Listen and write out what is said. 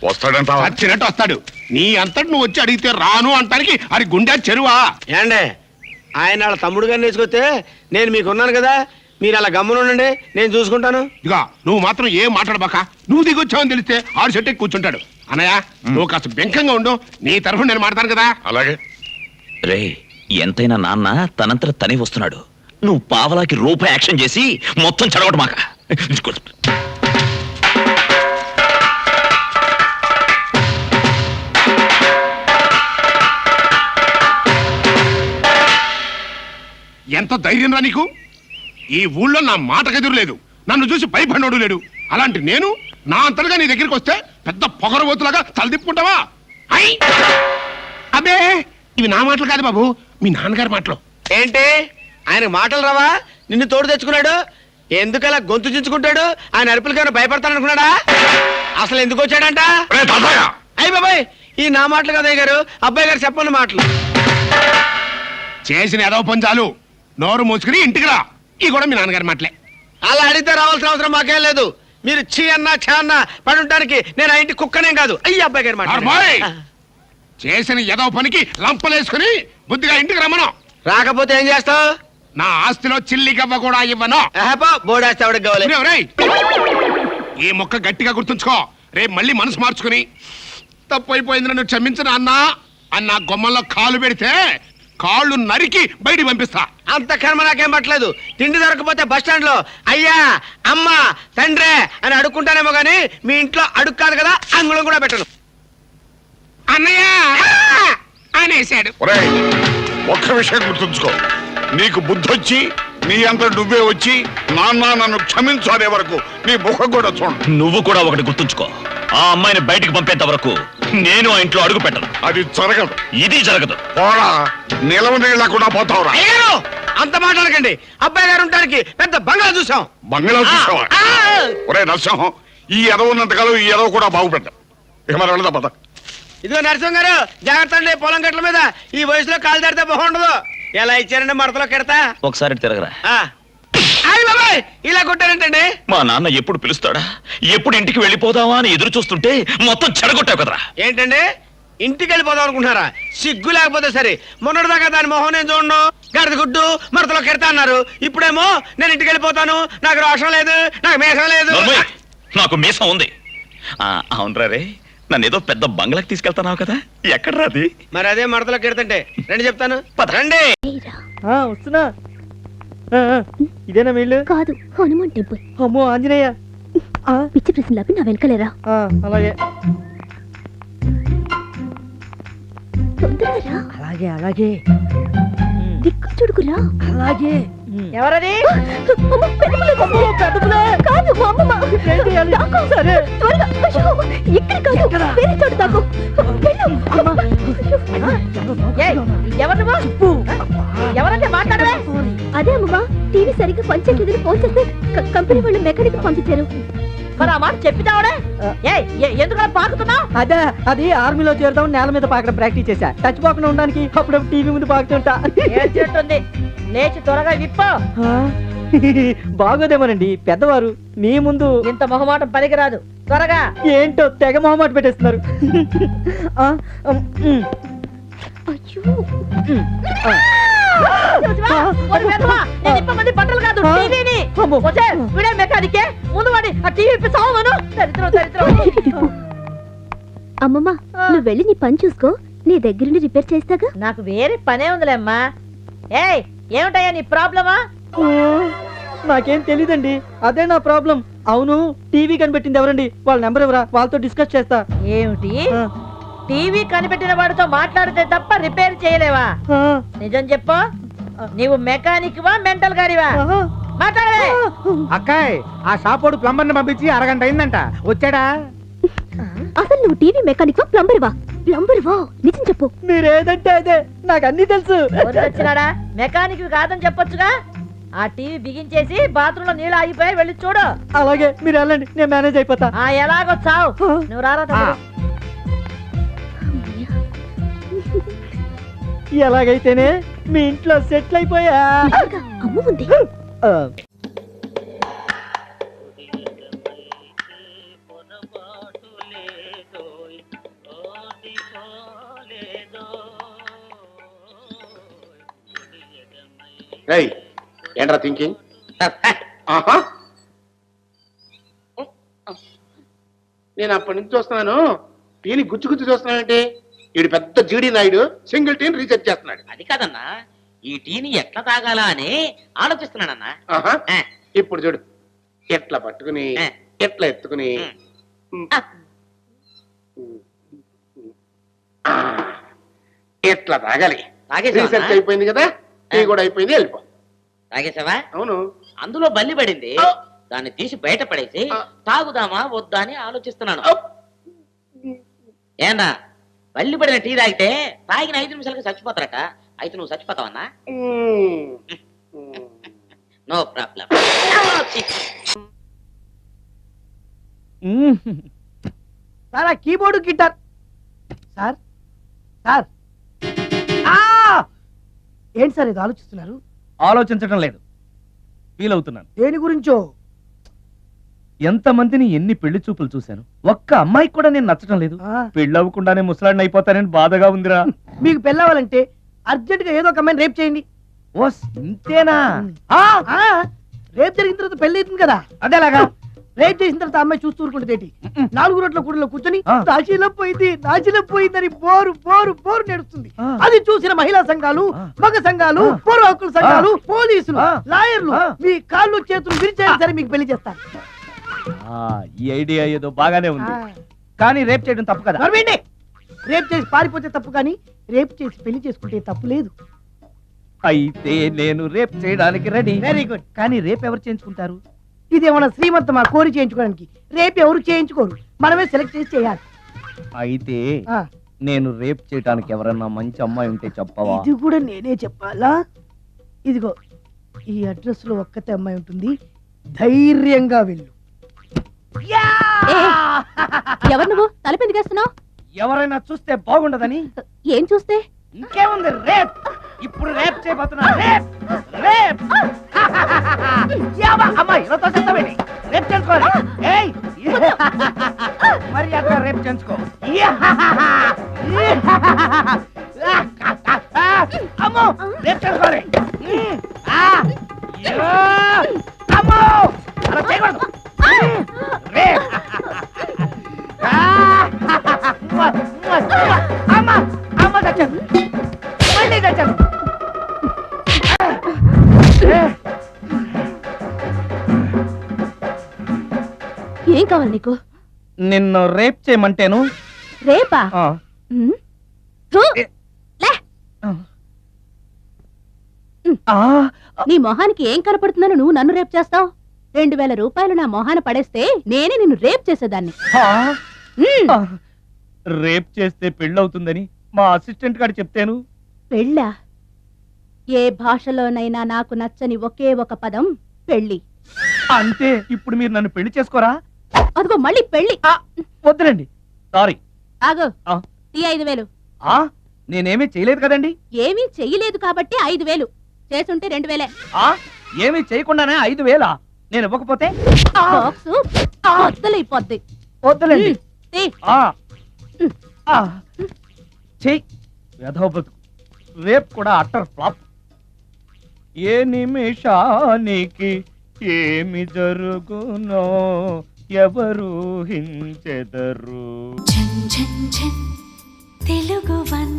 వస్తాడంట వచ్చినట్టు వస్తాడు. నీ అంతటి నువ్వు వచ్చి అడిగితే రాను అంటానికి అది గుండె చెరువా? ఏండే ఆయన వాళ్ళ తమ్ముడు గారిని వేసుకొస్తే నేను మీకున్నాను కదా, మీరు అలా గమ్మునుండండి, నేను చూసుకుంటాను. ఇక నువ్వు మాత్రం ఏం మాట్లాడబాక. నువ్వు దిగొచ్చావని తెలిస్తే ఆడు చెట్టు కూర్చుంటాడు. అన్నయ్య నువ్వు కాస్త బెంకంగా ఉండు, నీ తరఫున నేను మాట్లాడతాను కదా. అలాగే రే, ఎంతైనా నాన్న తనంతట తనే వస్తున్నాడు. నువ్వు పావలాకి రూపాయి యాక్షన్ చేసి మొత్తం చెడగొట్టు మాక. ఎంత ధైర్యం రా నీకు? ఈ ఊళ్ళో నా మాటకు ఎదురులేదు, నన్ను చూసి భయపడినోడు లేడు. అలాంటి నేను నా అంతలుగా నీ దగ్గరికి వస్తే పెద్ద పొగరబోతులాగా తలదిప్పుకుంటావా? అబ్బే, ఇవి నా మాటలు కాదు బాబు, మీ నాన్నగారి మాటలు. ఏంటి ఆయన మాటలు రావా? నిన్ను తోడు తెచ్చుకున్నాడు, ఎందుకలా గొంతు చించుకుంటాడు? ఆయన అరుపులకైనా భయపడతాననుకున్నాడా? అసలు ఎందుకు వచ్చాడంట? అయ్య బాబాయ్, ఈ నా మాటలు కదా గారు, అబ్బాయి గారు చెప్పండి మాటలు. చేసిన ఏదో పని చాలు, నోరు మూసుకుని ఇంటికి రా. ఈ కూడా మీ నాన్నగారి మాటలే. అలా అడిగితే రావాల్సిన అవసరం మాకేం లేదు. మీరు చీ అన్నా ఛా అన్నా పడి ఉండడానికి నేను ఆ ఇంటి కుక్కనేం కాదు. అయ్యి అబ్బాయి గారి మాట. చేసిన ఏదో పనికి లంపలేసుకుని బుద్ధిగా ఇంటికి రమ్మను. రాకపోతే ఏం చేస్తావు? నా ఆస్తిలో చిల్లి గవ్వ కూడా ఇవ్వను. బోడేస్తే ఎవరికి కావాలి? ఈ మొక్క గట్టిగా గుర్తుంచుకో. రేపు మళ్ళీ మనసు మార్చుకుని తప్పు అయిపోయింది నన్ను క్షమించను అన్నా అన్న గొమ్మల్లో కాలు పెడితే కాళ్ళు నరికి బయటికి పంపిస్తా. అంత కర్మ నాకేం పట్టలేదు. తిండి దొరకపోతే బస్ స్టాండ్ లో అయ్యా అమ్మ తండ్రే అని అడుక్కుంటానేమో గానీ మీ ఇంట్లో అడుగు కాదు కదా, అంగుళం కూడా పెట్టను. అన్నయ్య అనేశాడు. ఒక్క విషయం గుర్తుంచుకో, నీకు బుద్ధొచ్చి నీ అంత నువ్వే వచ్చి నాన్న నన్ను క్షమించు అనే వరకు నీ ముఖం కూడా చూడు. నువ్వు కూడా ఒకటి గుర్తుంచుకో, ఆ అమ్మాయిని బయటికి పంపేంత వరకు నేను ఆ ఇంట్లో అడుగు పెట్టను. అది జరగదు. ఇది జరగదు. పోరా, నిలవ నీళ్ళకుండా పోతావురా. అంత మాట్లాడకండి. అబ్బాయి గారు ఉండడానికి పెద్ద బంగ్లా చూసాం. బంగ్లా చూసావా? ఒరే నరసింహం, ఈ ఎదవ ఉన్నంతకాలం ఈ ఎదవ కూడా బాగుపెట్టాం. ఇక మరి వెళ్దాం పద. ఇదిగో నరసింహం గారు, జాగ్రత్త అండి. పొలం గట్ల మీద ఈ వయసులో కాలు తడితే బాగుండదు. ఎలా ఇచ్చారండి మడతలో కెడతా? ఒకసారి తిరగరా. ఇలా కొట్టారంటండి. మా నాన్న ఎప్పుడు పిలుస్తాడా, ఎప్పుడు ఇంటికి వెళ్ళిపోదావా అని ఎదురు చూస్తుంటే మొత్తం చెడగొట్టావు కదరా. ఏంటండి ఇంటికి వెళ్ళిపోదాం అనుకుంటున్నారా? సిగ్గు లేకపోతే సరే. మొన్నటిదాకా దాని మొహం నేను చూడను, గడద గుడ్డు మడతలో కెడతా అన్నారు. ఇప్పుడేమో నేను ఇంటికి వెళ్ళిపోతాను, నాకు రోషం లేదు, నాకు మేషం లేదు. నాకు మీసం ఉంది. అవునరా రే, నన్ను ఏదో పెద్ద బంగ్లాకి తీసుకెళ్తానావు కదా, ఎక్కడ రాది? మరి అదే మడతలో కెడుతుంటే రండి చెప్తాను. రండి. వస్తున్నా. ఇదేనా వీళ్ళు? కాదు, హనుమాన్ టెంపుల్. అమ్మో ఆంజనేయ. పిచ్చి ప్రశ్నలాపి నా వెనకలేరా. అలాగే తొందరగా. అలాగే అలాగే. దిక్కు చూడుకురా. అలాగే. ఎవరది? ఎవరంటే మాట్లాడవే? అదే అమ్మా, టీవీ సరిగ్గా పనిచేయలేదని ఫోన్ చేస్తే కంపెనీ వాళ్ళు మెకానిక్ పంపించారు. మరి ఆ మాట చెప్పినావడే? ఎందుకు పాకుతున్నా? అదే, అది ఆర్మీలో చేరుతాం నేల మీద పాకడం ప్రాక్టీస్ చేశా. టచ్ పోకుండా ఉండడానికి అప్పుడు టీవీ ముందు పాకుతుంటా. ఏడ్చేస్తుంది, లేచి త్వరగా విప్ప. బాగోదేమోనండి, పెద్దవారు మీ ముందు ఇంత మొహమాటం పనికిరాదు. త్వరగా. ఏంటో తెగ మొహమాట పెట్టేస్తున్నారు. బట్టలు కాదు, వీడే మెకానికే. ముందు వాడి ఆ టీవీ సావను. అమ్మమ్మ, నువ్వు వెళ్ళి నీ పని చూసుకో, నీ దగ్గరుండి రిపేర్ చేస్తాగా. నాకు వేరే పనే ఉందిలేమ్మా. ఏమిటయ్యా నీ ప్రాబ్లమా? నాకేం తెలీదండి, అదే నా ప్రాబ్లం. అవును, టీవీ కనిపెట్టింది ఎవరండి? వాళ్ళ నెంబర్ ఎవరా? వాళ్ళతో డిస్కస్ చేస్తా. ఏమిటి, టీవీ కనిపెట్టిన వాడితో మాట్లాడితే తప్ప రిపేర్ చేయలేవా? నిజం చెప్పు, నీవు మెకానిక్ వా మెంటల్ గాడివా? మాట్లాడవే. అక్కాయ్, ఆ షాపోడు ప్లంబర్ ని పంపించి అరగంట అయిందంట, వచ్చాడా? అసలు నువ్వు టీవీ మెకానిక్ వా ప్లంబర్ వా? ప్లంబర్ వా, నిజం చెప్పు. మీరేదంటే అదే, నాకు అన్ని తెలుసు. వచ్చినాడా? మెకానిక్ కాదని చెప్పొచ్చుగా. ఆ టీవీ బిగించేసి బాత్రూమ్ లో నీళ్ళు ఆగిపోయి వెళ్ళి చూడు. అలాగే, మీరు వెళ్ళండి, నేను మేనేజ్ అయిపోతా. ఎలాగో చావు, నువ్వు రారా. ఎలాగైతేనే మీ ఇంట్లో సెటిల్ అయిపోయా. అమ్మ ఉంది. రేయ్ ఏంట్రా థింకింగ్ ఆహా నేను అప్పటి నుంచి చూస్తున్నాను టీని గుచ్చి గుచ్చి చూస్తున్నానంటే వీడు పెద్ద జీడీ నాయుడు సింగిల్ టీని రీసెర్చ్ చేస్తున్నాడు. అది కాదన్నా ఈ టీని ఎట్లా తాగాలా అని ఆలోచిస్తున్నానన్నా. ఆహా ఆ, ఇప్పుడు చూడు ఎట్లా పట్టుకుని ఎట్లా ఎత్తుకుని ఆ, ఎట్లా తాగాలి. తాగేసావా? రీసెర్చ్ అయిపోయింది కదా టీ కూడా అయిపోయింది వెళ్ళిపో. తాగేసావా? అవును అందులో బల్లి పడింది, ఆ. దాన్ని తీసి బయట పడేసి ఆ. తాగుదామా తాగుదామా వద్దా అని ఆలోచిస్తున్నాను. ఏనా బల్లి పడిన టీ తాగితే తాగిన 5 నిమిషాలకి చచ్చిపోతారట. అయితే నువ్వు చచ్చిపోతావన్నా? No problem. సార్ ఆ కీబోర్డు గిటార్ సార్ సార్ ఆ! ఏంటి సార్ ఇది ఆలోచిస్తున్నారు? ఆలోచించడం లేదు, ఫీల్ అవుతున్నాను. దేని గురించో? ఎంతమందిని ఎన్ని పెళ్లి చూపులు చూశాను, ఒక్క అమ్మాయికి కూడా నేను నచ్చడం లేదు. ఆ, పెళ్లి అవ్వకుండానే ముసలాడిని అయిపోతానని బాధగా ఉందిరా. మీకు పెళ్ళవాలంటే అర్జెంట్ గా ఏదో ఒక అమ్మాయిని రేప్ చేయండి. ఓ ఇంతేనా? ఆ, ఆ, రేప్ జరిగిన తర్వాత పెళ్లి అవుతుంది కదా, అదేలాగా రేప్ చేసిన తర్వాత ఆ అమ్మాయి చూస్తూ ఊరుకుంటుంది. 4 రోడ్ల కూడలో కూర్చొని ఆ. నాశీలం పోయిందని బోరు బోరు బోరు నేడుస్తుంది. ఆ. అది చూసిన మహిళా సంఘాలు, ఆ. మగ సంఘాలు, ఆ. పూర్వ హక్కుల సంఘాలు, పోలీసులు, ఆ. లాయర్లు ఆ. మీ కాళ్ళు చేతులు విరిచేయాలి సరే మీకు పెళ్లి చేస్తాను. ఈ ఐడియా ఏదో బాగానే ఉంది, ఆ. కానీ రేప్ చేయడం తప్పు కదా. నడవండి. రేప్ చేసి పారిపోతే తప్పు, కానీ రేప్ చేసి పెళ్లి చేసుకుంటే తప్పు లేదు. అయితే నేను రేప్ చేయడానికి రెడీ. Very good. కానీ రేప్ ఎవరు చేయించుకుంటారు? ఇదేమన్నా శ్రీమంతమా కోరి చేయించుకోవడానికి? రేపు ఎవరు చేయించుకోరు, మనమే సెలెక్ట్ చేసి చేయాలి. అయితే ఆ, నేను రేప్ చేయడానికి ఎవరన్నా మంచి అమ్మాయి ఉంటే చెప్పవా? ఇది కూడా నేనే చెప్పాలా? ఇదిగో ఈ అడ్రస్ లో ఒక్కతే అమ్మాయి ఉంటుంది, ధైర్యంగా వెళ్ళు. ఎవరు నువ్వు తలపెందుకేస్తున్నావు? ఎవరైనా చూస్తే బాగుండదని. ఏం చూస్తే? ఇంకేముంది, రేప్. ఇప్పుడు రేప్ చేయబోతున్నా. రేప్ రేప్ యావా అమ్మాయి నాతో చెప్తావేంటి? రేప్ చేసుకోవాలి. ఏయ్ మరి అక్కడ రేప్ చేసుకో. అమ్మో రేప్ చేసుకోవాలి. అమ్మో అలా చేయకూడదు. రేప్ అమ్మ అమ్మ చచ్చాను, మళ్ళీ చచ్చాను. ఏం కావాలి నీకు? నిన్ను రేప్ చేయమంటేను. రేపా? ఆ, ఉమ్. థు, లే. ఆ, నీ మొహానికి ఏం కనపడుతుందని నువ్వు నన్ను రేప్ చేస్తావు? 2000 రూపాయలు నా మొహాన పడేస్తే నేనే నిన్ను రేప్ చేసేదాన్ని. ఆ, ఉమ్. ఆ. రేప్ చేస్తే పెళ్ళవుతుందని మా అసిస్టెంట్ గారు చెప్తాను. పెళ్ళా? ఏ భాషలోనైనా నాకు నచ్చని ఒకే ఒక పదం పెళ్ళి. అంటే ఇప్పుడు మీరు నన్ను పెళ్లి చేసుకోరా? అదిగో మళ్ళీ పెళ్ళి. ఆ, వద్దులేండి, సారీ. ఆగో, ఆ. ఈ 5000. ఆ, నేనేమీ చేయలేదు కదండి. ఏమీ చెయ్యలేదు కాబట్టి 5000, చేసుంటే 2000. ఆ, ఏమీ చేయకుండానే 5,000 నేను ఇవ్వకపోతే? ఆ, బాక్సు బద్దలైపోద్ది. వద్దులేండి. తీ. ఆ, ఆ, చెయ్ వెధవ బతుకు. రేప్ కూడా అట్టర్ ఫ్లాప్. ఏ నిమిషానికి ఏమి జరుగునో ఎవరు హించెదరు. తెలుగు వన్